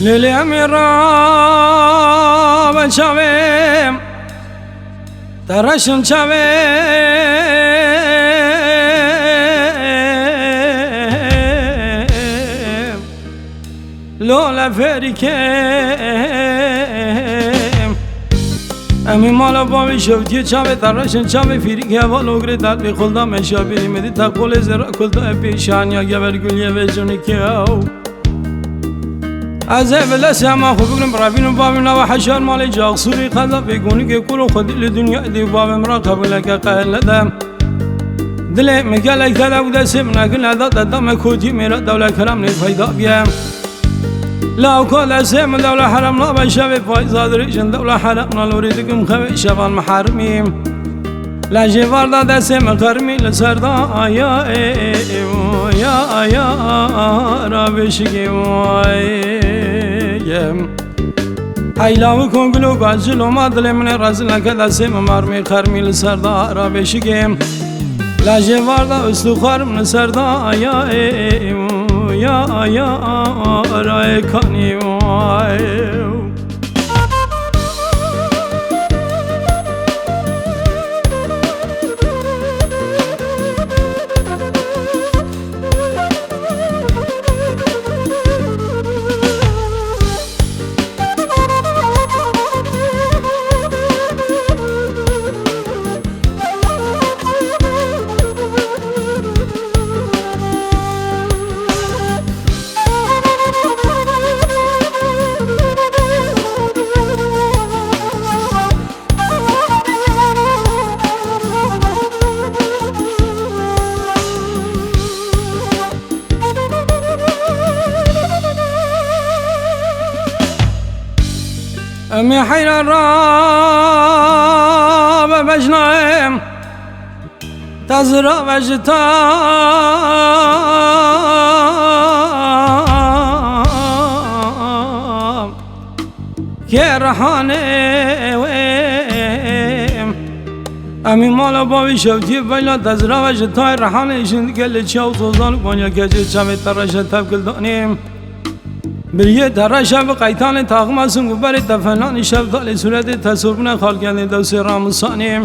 لیلی امیرا بچاویم درشون چاویم لولا فریکم امی مالا باوی شوتی چاوی درشون چاوی فریکه والوگری دل بی خلدا مشابیری میدی تا قول زرا کلتا پیشان یا گبرگولیه وجونی که او از اول سما خوب بگم برابین و بابم نوا حشر مالی جاغسوری خدا بگونی که کلو خودی لدنیا دی بابم را قبول که قهل ندم دل مگلک دادا بوده سم نگل نداد دم کودی میرا دوله کرم نفیدا بیم لا کل سم دوله حرم لا بشوی فایزاد ریشن دوله حرم نالوری دکم خوی شبان محرمیم لا جوار داده سم کرمی لسردا آیا را بشگی ایلاو کنگلو گازلو ما دل من رازل نکد سم مرمی کرمی لسردا را بشگیم لا جوار دا استو خرم لسردا یا را کنی أمي حين الراب بجنايم تزرع وجتام كي رحاني ويم أمي مالا بابي شوتي بيلا تزرع وجتاي رحاني شند قل تشاو توزان بانيا كجي تشامي ترشت تبكل دانيم بریه در شب قیتان تاغماسون گوبر تفنان شب دال صورت تصوربنا خالگن دوست رامسانیم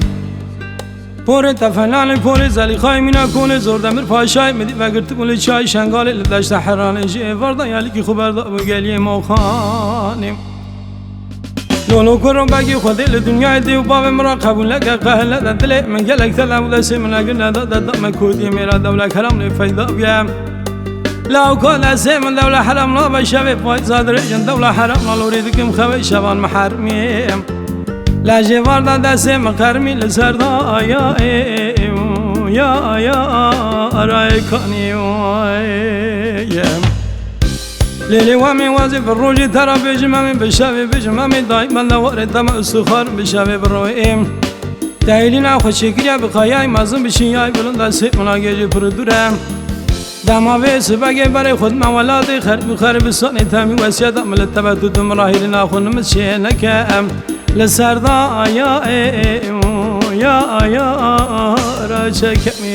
پر تفنان پر زلیخای مینا کن زوردمر پاشای مدی وگرت کل چای شنگال لدشت حرانجی وردا یالی کی خبر دا بگلی ما خانیم لولو کرم بگی خودی لدنیای دی و باب مرا قبول لگه قهل دل من گلک تلم دست من اگر نداد دم کودی میرا دوله کرم نفیدا بیم لا كل سيم دولة حرم لا بشوي فايزاد رجن دولة حرم لا لوريدكم خوي شبان محرميم لا جوار دا سيم كرمي لسردا يا رايكاني ليلي وامي وازي في الروجي ترى بجمامي بشوي بجمامي دايما لا ورد دم السخار بشوي بالروئيم تايلنا خوشكريا بخياي مازن بشياي بلند سيم ملاقي بردورم دماوی سباگی برای خود مولادی خرب سانی تامی وسیعت عمل تبعت دم راهی ناخون مسیح نکم لسردا یا را چکمی